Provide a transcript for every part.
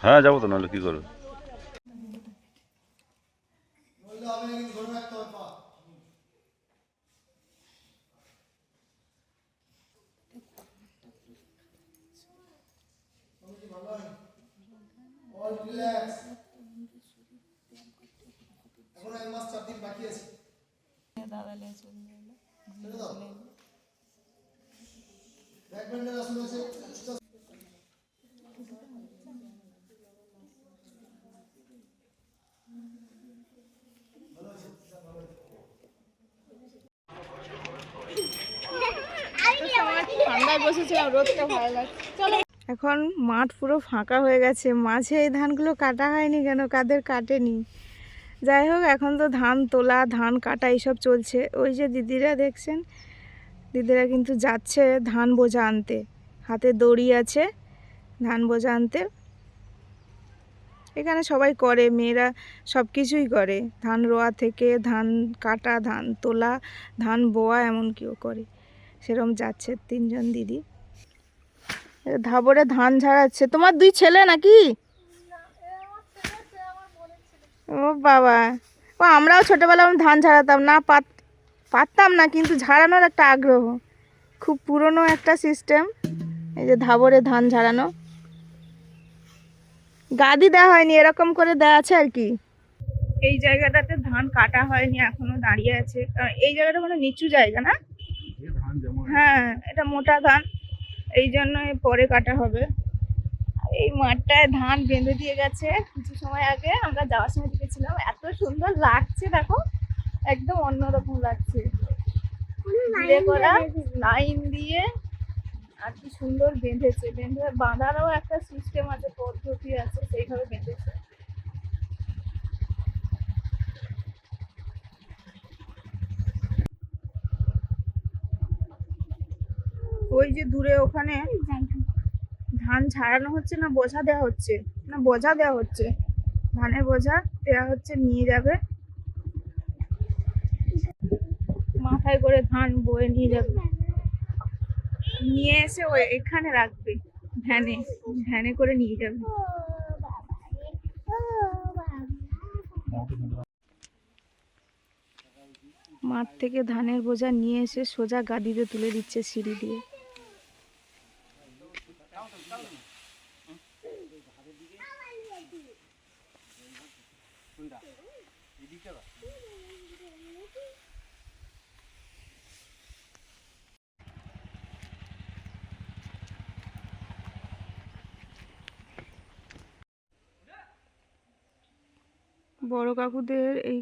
হ্যাঁ যাবো তো, নাহলে কি করবে। এখন মাঠ পুরো ফাঁকা হয়ে গেছে, মাঝে এই ধানগুলো কাটা হয়নি কেন, কাদের কাটেনি। যাই হোক, এখন তো ধান তোলা, ধান কাটা এইসব চলছে। ওই যে দিদিরা দেখছেন, দিদিরা কিন্তু যাচ্ছে ধান বোঝা আনতে, হাতে দড়ি আছে ধান বোঝা আনতে। এখানে সবাই করে, মেয়েরা সব কিছুই করে, ধান রোয়া থেকে ধান কাটা, ধান তোলা, ধান বোয়া, এমনকিও করে। সেরকম যাচ্ছে তিনজন দিদি, ধাবরে ধান ঝাড়াচ্ছে। তোমার দুই ছেলে নাকি? ও বাবা, ও আমরাও ছোটবেলায় ধান ঝাড়াতাম না, পারতাম না, কিন্তু ঝাড়ানোর একটা আগ্রহ, খুব পুরনো একটা সিস্টেম। এই যে ধাবরে ধান ঝাড়ানো, গাদি দেওয়া হয়নি, এরকম করে দেওয়া আছে আর কি। এই জায়গাটাতে ধান কাটা হয়নি, এখনো দাঁড়িয়ে আছে, কারণ এই জায়গাটা কোনো নিচু জায়গা না। হ্যাঁ, এটা মোটা ধান, এই জন্য পরে কাটা হবে। এই মাঠটায় ধান বেঁধে দিয়ে গেছে কিছু সময় আগে, আমরা যাওয়ার সময় দেখেছিলাম। এত সুন্দর লাগছে, দেখো একদম অন্যরকম লাগছে, ঘিরে করা লাইন দিয়ে, আর কি সুন্দর বেঁধেছে। বাঁধারও একটা সিস্টেম আছে, পদ্ধতি আছে, সেইভাবে বেঁধেছে। ওই যে দূরে ওখানে ধান ঝাড়ানো হচ্ছে না বোঝা দেওয়া হচ্ছে, না বোঝা দেওয়া হচ্ছে, ধানের বোঝা দেওয়া হচ্ছে, নিয়ে যাবে মাথায় করে, ধান বয়ে নিয়ে যাবে, নিয়ে এসে ওই এখানে রাখবে, ভ্যানে ভ্যানে করে নিয়ে যাবে। মাঠ থেকে ধানের বোঝা নিয়ে এসে সোজা গাদিতে তুলে দিচ্ছে সিঁড়ি দিয়ে। বড় কাকুদের এই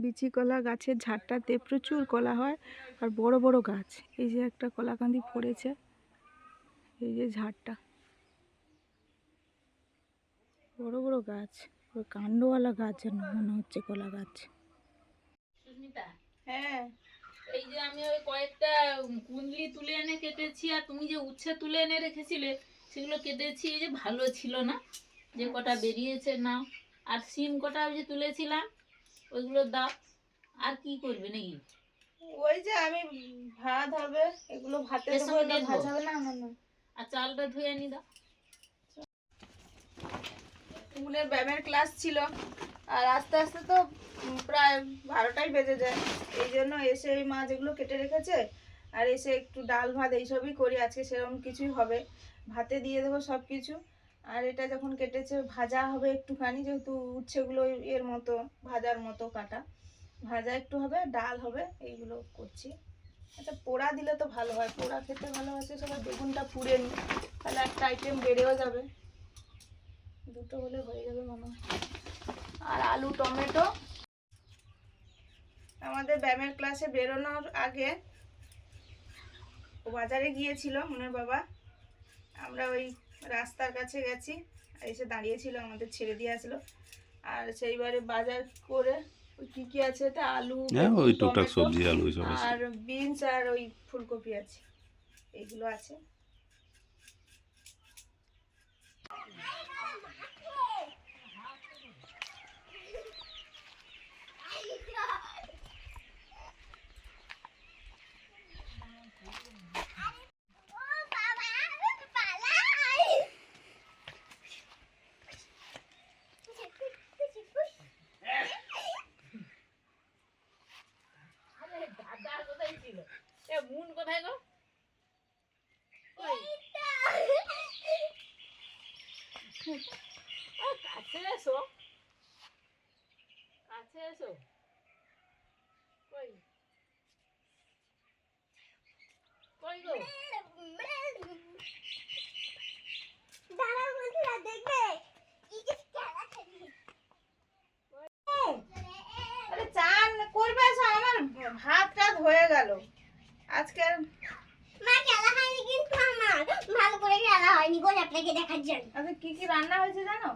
বিচি কলা গাছের ঝাড়টাতে প্রচুর কলা হয়, আর বড় বড় গাছ। এই যে একটা কলাকান্দি পড়েছে, এই যে ঝাড়টা, বড় বড় গাছ, পুরো কাণ্ডওয়ালা গাছ যেন মনে হচ্ছে, কলা গাছ। হ্যাঁ, এই যে আমি ওই কয়েকটা কুঁদলি তুলে এনে কেটেছি, আর তুমি যে উচ্ছে তুলে এনে রেখেছিলে সেগুলো কেটেছি, এই যে ভালো ছিল না, যে কটা বেরিয়েছে নাও, আর সিম কটা ওই যে তুলেছিলাম ওইগুলো দাও। আর কি করবে নাকি? ওই যে আমি ভাত হবে, এগুলো ভাতে এর দেবো, সঙ্গে এটা দেখবো। ভাজা হবে না না না। আর চালটা ধুয়ে আনি দাও। স্কুলের ব্যায়ামের ক্লাস ছিল, আর আস্তে আস্তে তো প্রায় 12টাই বেজে যায়। এই জন্য এসে ওই মাছ এগুলো কেটে রেখেছে, আর এসে একটু ডাল ভাত এইসবই করি। আজকে সেরকম কিছুই হবে, ভাতে দিয়ে দেবো সব কিছু। আর এটা যখন কেটেছে ভাজা হবে একটুখানি, যেহেতু উচ্ছেগুলো এর মতো ভাজার মতো কাটা, ভাজা একটু হবে, ডাল হবে, এইগুলো করছি। আচ্ছা, পোড়া দিলে তো ভালো হয়, পোড়া খেতে ভালোবাসে সবাই। বেগুনটা পুড়ে নিই, তাহলে একটা আইটেম বেড়েও যাবে, দুটো হলে হয়ে যাবে মনে হয়। আর আলু টমেটো। আমাদের ব্যায়ামের ক্লাসে বেরোনোর আগে ও বাজারে গিয়েছিল মনের বাবা, আমরা ওই রাস্তার কাছে গেছি, আর এসে দাঁড়িয়েছিল, আমাদের ছেড়ে দিয়ে আসলো। আর সেইবারে বাজার করে ওই কী কী আছে, এটা আলু, হ্যাঁ ওই বেগুন, টুকটাক টমেটো সবজি আলু ওইসব আছে। আর বিনস আর ওই ফুলকপি আছে, এইগুলো আছে। দাদা কোথায় ছিল? এ মুন কোথায় গো? কাছে এসো, কাছে এসো। কই কই গো? আরে চান করবে, এসো, আমার ভাত টাত হয়ে গেল আজকে। মা খেলা হয়নি, কিন্তু আমার ভালো করে খেলা হয়নি গো, আপনাকে দেখার জন্য। আচ্ছা, কি কি রান্না হয়েছে জানো?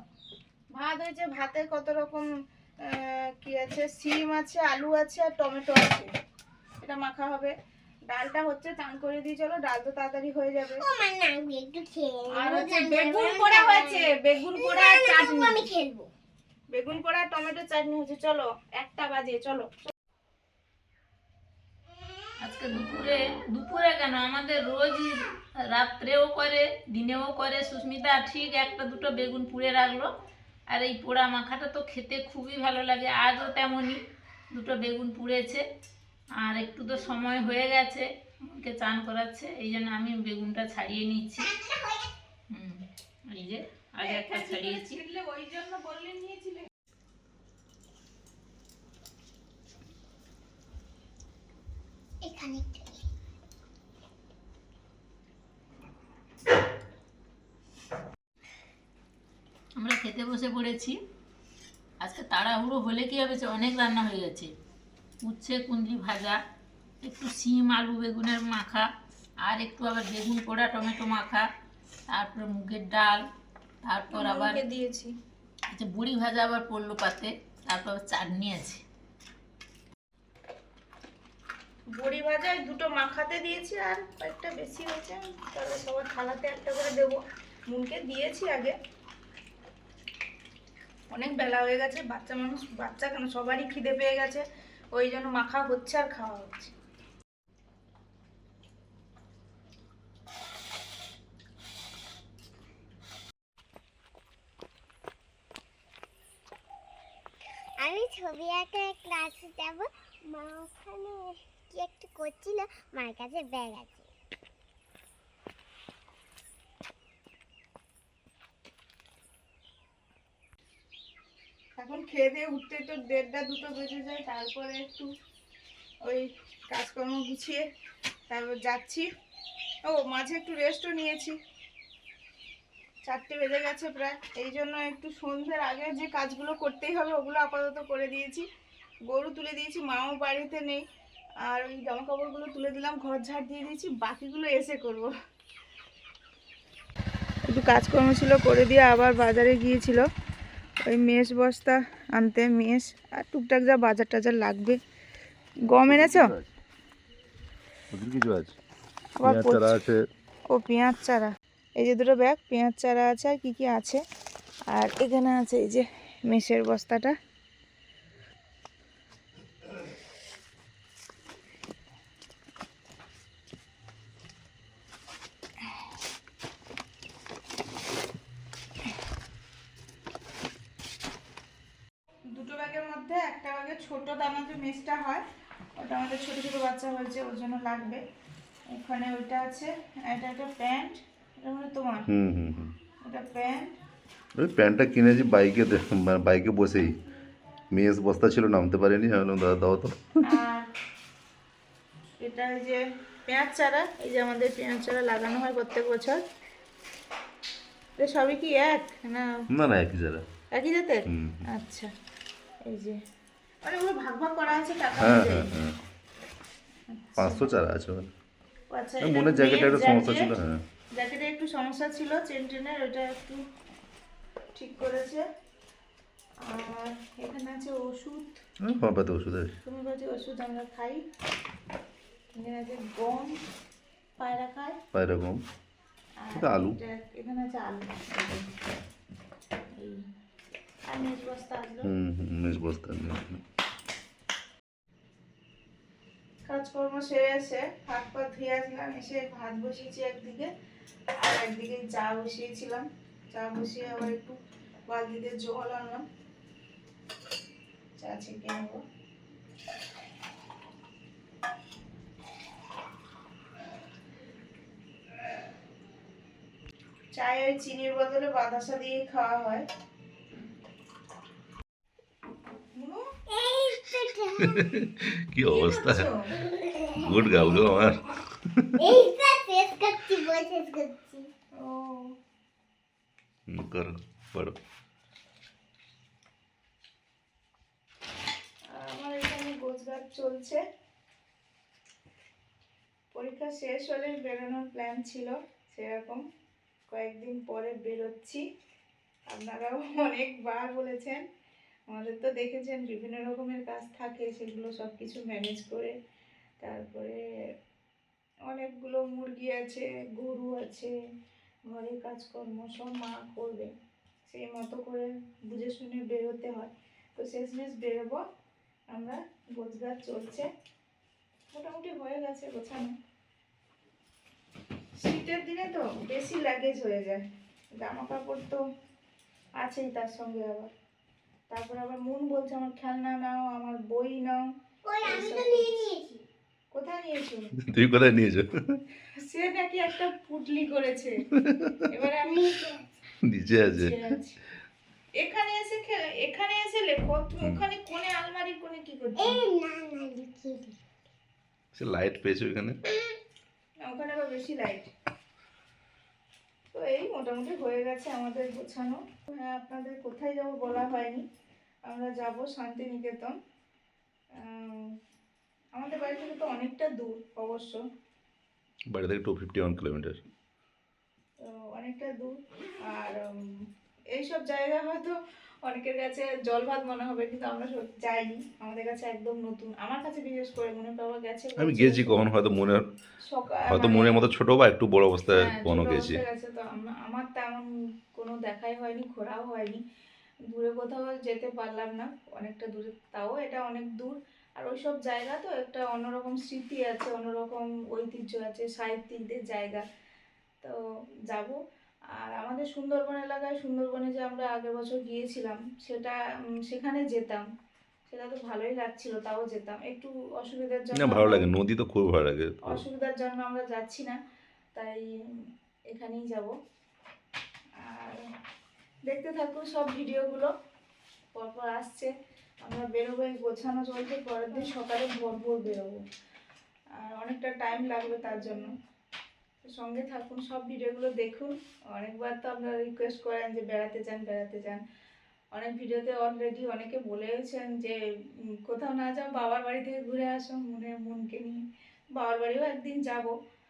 ভাত হয়েছে, ভাতে কত রকম কি আছে, সিম আছে, আলু আছে, আর টমেটো আছে, এটা মাখা হবে। ডালটা হচ্ছে, চান করে দিয়ে চলো, ডাল তো তাড়াতাড়ি হয়ে যাবে। ও মা না, আমি একটু খেয়ে আর হচ্ছে বেগুন পোড়া হয়েছে, বেগুন পোড়া আর চাটনি। আমি খেলবো। বেগুন পোড়া আর টমেটো চাটনি হচ্ছে। চলো, 1টা বাজে, চলো। আজকে দুপুরে, দুপুরে কেন আমাদের রোজই রাত্রেও করে দিনেও করে সুস্মিতা, ঠিক একটা দুটো বেগুন পুড়ে রাখলো। আর এই পোড়া মাখাটা তো খেতে খুবই ভালো লাগে, আজও তেমনই দুটো বেগুন পুড়েছে। আর একটু তো সময় হয়ে গেছে, ওকে চান করাচ্ছে, এই জন্য আমি বেগুনটা ছাড়িয়ে নিচ্ছি। এই যে আগে একটা ছাড়িয়েছি। ওই জন্য বললে নিয়েছিলে। এখানে আমরা খেতে বসে পড়েছি। আজকে তাড়াহুড়ো হলে কি হবে, অনেক রান্না হয়ে গেছে। উচ্ছে কুঁদরি ভাজা, একটু শিম আলু বেগুনের মাখা, আর একটু আবার বেগুন পোড়া টমেটো মাখা, তারপরে মুগের ডাল, তারপর আবার দিয়েছি আচ্ছা বড়ি ভাজা আবার পড়লো পাতে, তারপর আবার চাটনি আছে। বড়ি ভাজা দুটো মাখাতে দিয়েছি, আর কয়েকটা বেশি হয়েছে, তাহলে সবার থালাতে একটা করে দেবো। মুনকে দিয়েছি আগে, অনেক বেলা হয়ে গেছে, বাচ্চা মানুষ, বাচ্চা কেন সবারই খিদে পেয়ে গেছে, ওই জন্য মাখা হচ্ছে আর খাওয়া হচ্ছে। আমি ছবি আঁকার ক্লাসে যাব। মা ওখানে কি একটু করছিল, মার কাছে ব্যাগ আছে। এখন খেয়ে দিয়ে উঠতে তো 1:30 2টো বেজে যায়, তারপরে একটু ওই কাজকর্ম গুছিয়ে তারপর যাচ্ছি। ও মাঝে একটু রেস্টও নিয়েছি, 4টে বেজে গেছে প্রায়, এই জন্য একটু সন্ধ্যের আগে যে কাজগুলো করতেই হবে ওগুলো আপাতত করে দিয়েছি। গরু তুলে দিয়েছি, মাও বাড়িতে নেই, আর ওই জামা কাপড়গুলো তুলে দিলাম, ঘর ঝাড় দিয়ে দিয়েছি, বাকিগুলো এসে করব। একটু কাজকর্ম ছিল, করে দিয়ে আবার বাজারে গিয়েছিল ওই মেশ বস্তা আনতে, মেশ আর টুকটাক যা বাজার টাজার লাগবে। গম এনেছ? ওদের কিছু আছে, আবার পেঁয়াজ চারা আছে। ও পেঁয়াজ চারা, এই যে দুটো ব্যাগ পেঁয়াজ চারা আছে, আর কি কি আছে। আর এখানে আছে এই যে মেশের বস্তাটা। দুটো ব্যাগের মধ্যে একটা ব্যাগে ছোট দানা যে মেশটা হয় ওটা আমাদের ছোট ছোট বাচ্চা হয়েছে ওর জন্য লাগবে। এখানে ওইটা আছে, এটা একটা প্যান্ট, এটা মানে তোমার, হুম হুম হুম এটা প্যান্ট। ওই প্যান্টটা কিনেছি মানে বাইকে বসেই, মেস বস্তা ছিল নামতে পারিনি, আমি বললাম দাদা দাও তো। আর এটা ওই যে পেঁয়াজ চারা, এই যে আমাদের পেঁয়াজ চারা লাগানো হয় প্রত্যেক বছর। এটা সবই কি এক না না না একই যারা। একই জাতের? হুম। আচ্ছা, এই যে মানে ওগুলো ভাগ ভাগ করা আছে টাকা হ্যাঁ অনুযায়ী। হ্যাঁ হ্যাঁ 500 চারা আছে ওখানে। ও আচ্ছা, ওই মনের জায়গাটা একটু সমস্যা ছিল। হ্যাঁ জ্যাকেটে একটু সমস্যা ছিল, চেন টেনের, ওটা একটু ঠিক করেছে। আর এখানে আছে ওষুধ, হোমিওপ্যাথি ওষুধ আছে। হোমিওপ্যাথি ওষুধ আমরা খাই। এখানে আছে গম, পায়রা খায়। এরকম আর এটা আলু। এখানে আছে আলু, এই আর মেজ বস্তা আসলো। হুম হুম মেস বস্তা নিয়ে। কাজকর্ম সেরে এসে হাত পা ধুয়ে আসলাম, এসে ভাত বসিয়েছি একদিকে, আর একদিকে চা বসিয়েছিলাম। চা বসিয়ে আবার একটু বালতিতে জল আনলাম, চা ছেঁকে নেবো। চায়ে ওই চিনির বদলে বাতাসা দিয়ে খাওয়া হয়। মুনু, কি অবস্থা, করছো? গুড গাবলো আমার। এইটা শেষ করছি, বই শেষ করছি। ও করো পড়ো। আর আমার এখানে গোছগাছ চলছে। পরীক্ষা শেষ হলে বেরোনোর প্ল্যান ছিল, সেরকম কয়েকদিন পরে বেরোচ্ছি। আপনারাও অনেকবার বলেছেন, আমাদের তো দেখেছেন বিভিন্ন রকমের কাজ থাকে, সেগুলো সব কিছু ম্যানেজ করে, তারপরে অনেকগুলো মুরগি আছে, গরু আছে, ঘরের কাজকর্ম সব মা করবে, সেই মতো করে বুঝে শুনে বেরোতে হয়। তো শেষমেশ বেরোবো আমরা, গোছগাছ চলছে, মোটামুটি হয়ে গেছে গোছানো। শীতের দিনে তো বেশি লাগেজ হয়ে যায়, জামা কাপড় তো আছেই তার সঙ্গে, আবার তারপর আবার মন বলছে আমার খেলনা নাও, আমার বই নাও। কই আমি তো এইসব নিয়ে করছে। নিয়েছি। কোথায় নিয়েছো? তুই কোথায় নিয়েছো? সে নাকি একটা পুটলি করেছে, এবারে আমি নিচে আছে। নিচে আছি। এখানে এসে এখানে এসে লেখো, তুমি ওখানে কোণে আলমারির কোণে কি করছো? এই না না লিখিয়ে দিই। সে লাইট পেয়েছো এখানে। না, ওখানে আবার বেশি লাইট। তো এই মোটামুটি হয়ে গেছে আমাদের গোছানো। হ্যাঁ, আপনাদের কোথায় যাব বলা হয়নি, আমরা যাব শান্তিনিকেতন। আমাদের বাড়ি থেকে তো অনেকটা দূর অবশ্য, বাড়ি থেকে 251 কিলোমিটার। তো অনেকটা দূর। আর এইসব জায়গা হয়তো অনেকের কাছে জল ভাত মনে হবে, কিন্তু আমরা যাইনি, আমাদের কাছে একদম নতুন। আমার কাছে বিশেষ করে মনে বাবা গেছে, আমি গেছি কখন হয়তো মনে, হয়তো মানে মনের মতো ছোট বা একটু বড় অবস্থায় হ্যাঁ, কখনো ছোট গেছি। অবস্থায় গেছে, তো আমার তেমন কোনো দেখাই হয়নি, ঘোরাও হয়নি, দূরে কোথাও যেতে পারলাম না, অনেকটা দূরে, তাও এটা অনেক দূর। আর ওইসব জায়গা তো একটা অন্যরকম স্মৃতি আছে, অন্যরকম ঐতিহ্য আছে, সাহিত্যিকদের জায়গা, তো যাব। আর আমাদের সুন্দরবন এলাকায়, সুন্দরবনে যে আমরা আগের বছর গিয়েছিলাম, সেটা সেখানে যেতাম, সেটা তো ভালোই লাগছিল, তাও যেতাম। একটু অসুবিধার জন্য না ভালো লাগে, নদী তো খুব ভালো লাগে। অসুবিধার জন্য আমরা যাচ্ছি না, তাই এখানেই যাব। আর দেখতে থাকুন সব ভিডিওগুলো, পরপর আসছে। আমরা বেরোবো, এই গোছানো চলছে, পরের দিন সকালে ভোর ভোর বেরোবো, আর অনেকটা টাইম লাগবে তার জন্য। তো সঙ্গে থাকুন, সব ভিডিওগুলো দেখুন। অনেকবার তো আপনারা রিকোয়েস্ট করেন যে বেড়াতে যান বেড়াতে যান, অনেক ভিডিওতে অলরেডি অনেকে বলেওছেন যে কোথাও না যাও বাবার বাড়ি থেকে ঘুরে আসো মনকে নিয়ে। বাবার বাড়িও একদিন যাব,